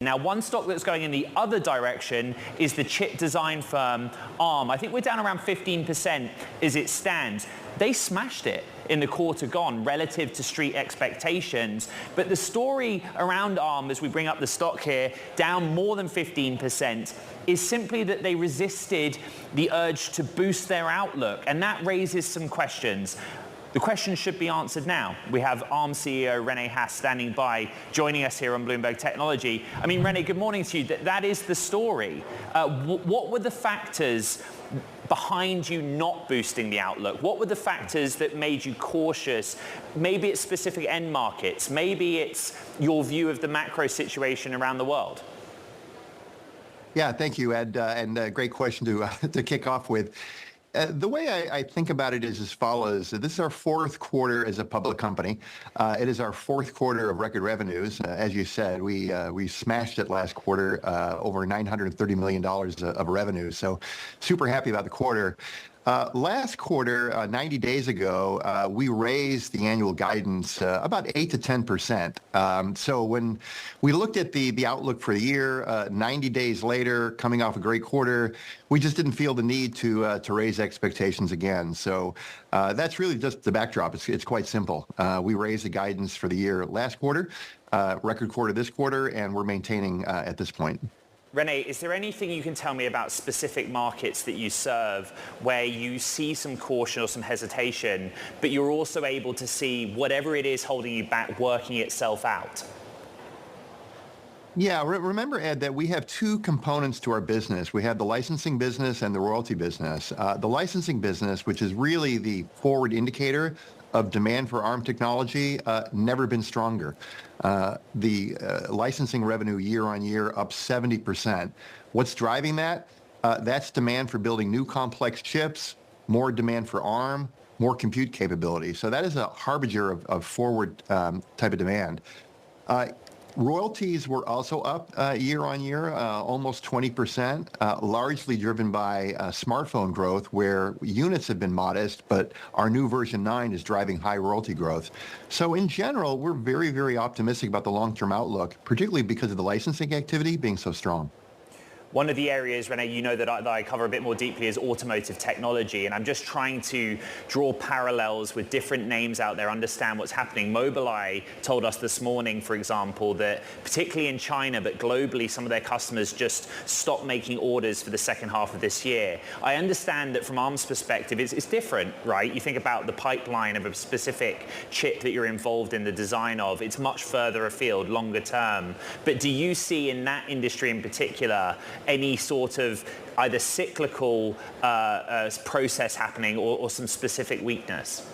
Now, one stock that's going in the other direction is the chip design firm ARM. I think we're down around 15% as it stands. They smashed it in the quarter gone relative to street expectations. But the story around ARM, as we bring up the stock here, down more than 15%, is simply that they resisted the urge to boost their outlook. And that raises some questions. The questions should be answered now. We have ARM CEO Rene Haas standing by, joining us here on Bloomberg Technology. I mean, Rene, good morning to you. That is the story. What were the factors behind you not boosting the outlook? What were the factors that made you cautious? Maybe it's specific end markets. Maybe it's your view of the macro situation around the world. Yeah, thank you, Ed, and great question to kick off with. The way I think about it is as follows. This is our fourth quarter as a public company. It is our fourth quarter of record revenues. As you said, we smashed it last quarter, over $930 million of revenue. So super happy about the quarter. Last quarter, 90 days ago, we raised the annual guidance about 8 to 10%. So when we looked at the outlook for the year, 90 days later, coming off a great quarter, we just didn't feel the need to raise expectations again. So that's really just the backdrop. It's quite simple. We raised the guidance for the year last quarter, record quarter this quarter, and we're maintaining at this point. Rene, is there anything you can tell me about specific markets that you serve where you see some caution or some hesitation, but you're also able to see whatever it is holding you back working itself out? Yeah, remember, Ed, that we have two components to our business. We have the licensing business and the royalty business. The licensing business, which is really the forward indicator of demand for ARM technology, never been stronger. The licensing revenue year on year up 70%. What's driving that? That's demand for building new complex chips, more demand for ARM, more compute capability. So that is a harbinger of forward type of demand. Royalties were also up year on year, almost 20%, largely driven by smartphone growth, where units have been modest, but our new version 9 is driving high royalty growth. So in general, we're very, very optimistic about the long-term outlook, particularly because of the licensing activity being so strong. One of the areas, Rene, you know that I cover a bit more deeply is automotive technology, and I'm just trying to draw parallels with different names out there, understand what's happening. Mobileye told us this morning, for example, that particularly in China, but globally, some of their customers just stopped making orders for the second half of this year. I understand that from ARM's perspective, it's different, right? You think about the pipeline of a specific chip that you're involved in the design of. It's much further afield, longer term. But do you see in that industry in particular any sort of either cyclical process happening or some specific weakness?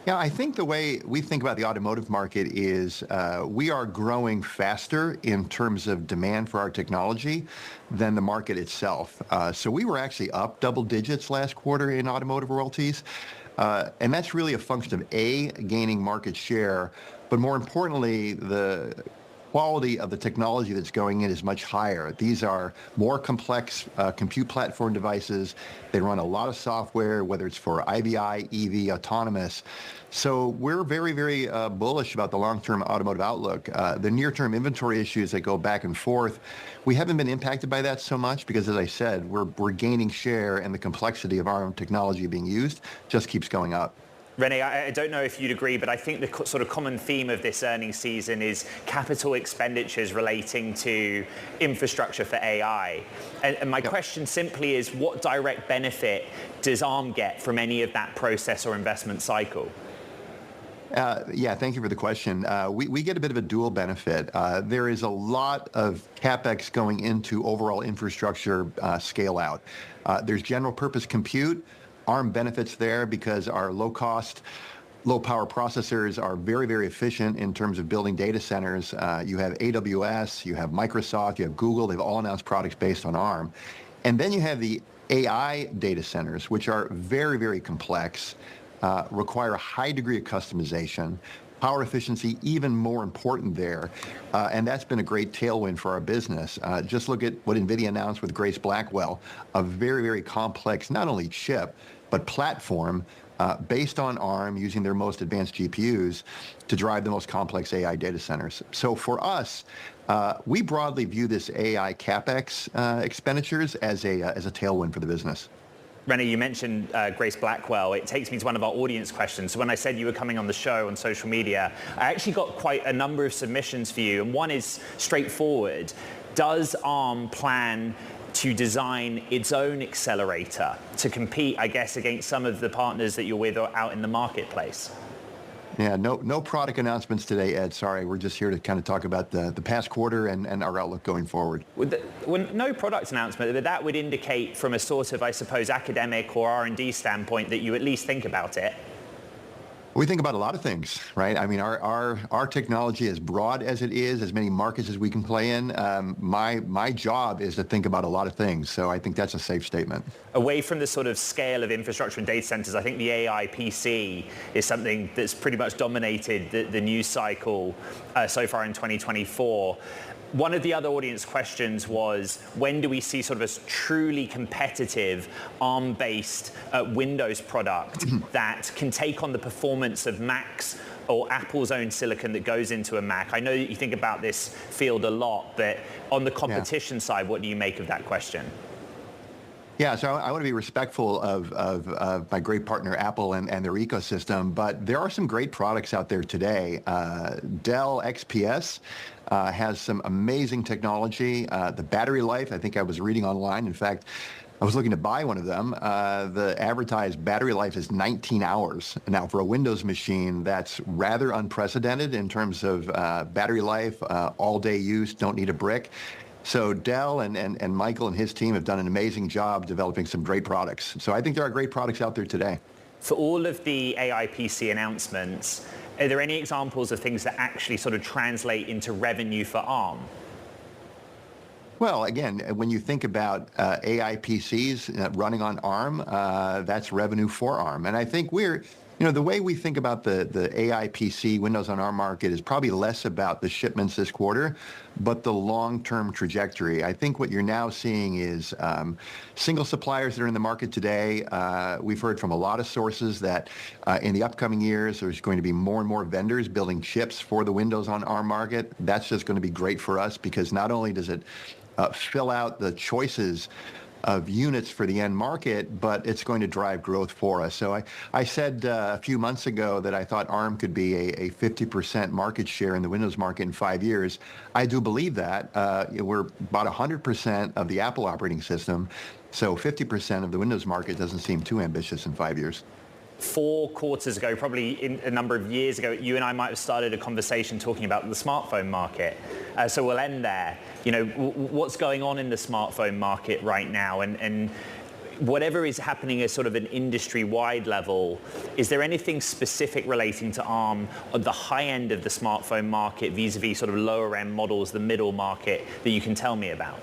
Yeah, I think the way we think about the automotive market is we are growing faster in terms of demand for our technology than the market itself. So we were actually up double digits last quarter in automotive royalties. And that's really a function of gaining market share, but more importantly, the quality of the technology that's going in is much higher. These are more complex compute platform devices. They run a lot of software, whether it's for IVI, EV, autonomous. So we're very, very bullish about the long-term automotive outlook. The near-term inventory issues that go back and forth, we haven't been impacted by that so much because, as I said, we're gaining share, and the complexity of ARM technology being used just keeps going up. Rene, I don't know if you'd agree, but I think the sort of common theme of this earnings season is capital expenditures relating to infrastructure for AI. And my question simply is, what direct benefit does ARM get from any of that process or investment cycle? Yeah, thank you for the question. We get a bit of a dual benefit. There is a lot of CapEx going into overall infrastructure scale out. There's general purpose compute. ARM benefits there because our low-cost, low-power processors are very, very efficient in terms of building data centers. You have AWS, you have Microsoft, you have Google. They've all announced products based on ARM. And then you have the AI data centers, which are very, very complex, require a high degree of customization. Power efficiency, even more important there. And that's been a great tailwind for our business. Just look at what NVIDIA announced with Grace Blackwell, a very, very complex, not only chip, but platform based on ARM using their most advanced GPUs to drive the most complex AI data centers. So for us, we broadly view this AI CapEx expenditures as a tailwind for the business. Rene, you mentioned Grace Blackwell. It takes me to one of our audience questions. So when I said you were coming on the show on social media, I actually got quite a number of submissions for you. And one is straightforward. Does ARM plan to design its own accelerator to compete, I guess, against some of the partners that you're with out in the marketplace? Yeah, no product announcements today, Ed. Sorry, we're just here to kind of talk about the past quarter and our outlook going forward. No product announcement, but that would indicate from a sort of, I suppose, academic or R&D standpoint that you at least think about it. We think about a lot of things, right? I mean, our technology, as broad as it is, as many markets as we can play in, my job is to think about a lot of things. So I think that's a safe statement. Away from the sort of scale of infrastructure and data centers, I think the AI PC is something that's pretty much dominated the news cycle so far in 2024. One of the other audience questions was, when do we see sort of a truly competitive ARM-based Windows product that can take on the performance of Macs or Apple's own silicon that goes into a Mac? I know that you think about this field a lot, but on the competition side, what do you make of that question? Yeah, so I want to be respectful of my great partner Apple and their ecosystem, but there are some great products out there today. Dell XPS has some amazing technology. The battery life, I think I was reading online. In fact, I was looking to buy one of them. The advertised battery life is 19 hours. Now, for a Windows machine, that's rather unprecedented in terms of battery life, all-day use, don't need a brick. So Dell and Michael and his team have done an amazing job developing some great products. So I think there are great products out there today. For all of the AI PC announcements, are there any examples of things that actually sort of translate into revenue for ARM? Well, again, when you think about AI PCs running on ARM, that's revenue for ARM. And I think the way we think about the AI PC Windows on ARM market is probably less about the shipments this quarter, but the long-term trajectory. I think what you're now seeing is single suppliers that are in the market today. We've heard from a lot of sources that in the upcoming years, there's going to be more and more vendors building chips for the Windows on ARM market. That's just going to be great for us because not only does it fill out the choices of units for the end market, but it's going to drive growth for us. So I said a few months ago that I thought ARM could be a 50% market share in the Windows market in 5 years. I do believe that. We're about 100% of the Apple operating system, so 50% of the Windows market doesn't seem too ambitious in 5 years. 4 quarters ago, probably a number of years ago, you and I might have started a conversation talking about the smartphone market. So we'll end there. What's going on in the smartphone market right now? And whatever is happening at sort of an industry-wide level, is there anything specific relating to ARM at the high end of the smartphone market vis-a-vis sort of lower-end models, the middle market, that you can tell me about?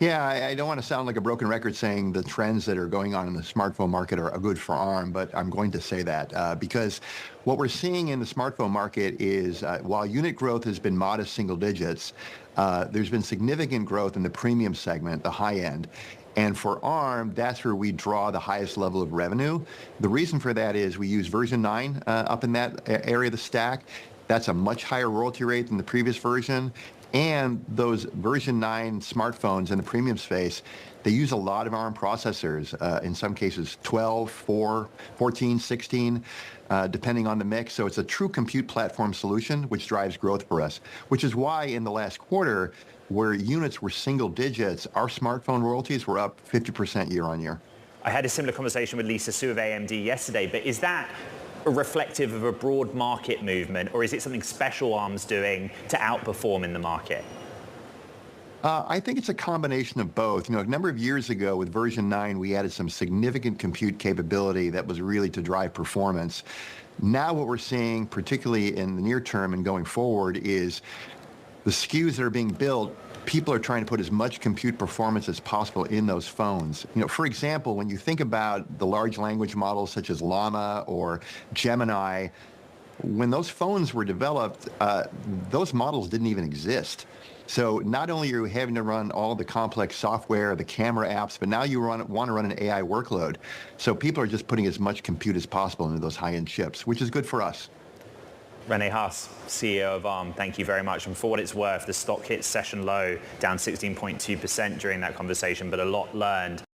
Yeah, I don't want to sound like a broken record saying the trends that are going on in the smartphone market are good for ARM, but I'm going to say that because what we're seeing in the smartphone market is while unit growth has been modest single digits, there's been significant growth in the premium segment, the high end. And for ARM, that's where we draw the highest level of revenue. The reason for that is we use version 9 up in that area of the stack. That's a much higher royalty rate than the previous version. And those version 9 smartphones in the premium space, they use a lot of ARM processors, in some cases 12, 4, 14, 16, depending on the mix. So it's a true compute platform solution, which drives growth for us, which is why in the last quarter, where units were single digits, our smartphone royalties were up 50% year on year. I had a similar conversation with Lisa Su of AMD yesterday, but is that reflective of a broad market movement, or is it something special ARM's doing to outperform in the market? I think it's a combination of both. A number of years ago with version 9, we added some significant compute capability that was really to drive performance. Now what we're seeing, particularly in the near term and going forward, is the SKUs that are being built, people are trying to put as much compute performance as possible in those phones. For example, when you think about the large language models such as Llama or Gemini, when those phones were developed, those models didn't even exist. So not only are you having to run all the complex software, the camera apps, but now you want to run an AI workload. So people are just putting as much compute as possible into those high-end chips, which is good for us. Rene Haas, CEO of Arm, thank you very much. And for what it's worth, the stock hit session low, down 16.2% during that conversation, but a lot learned.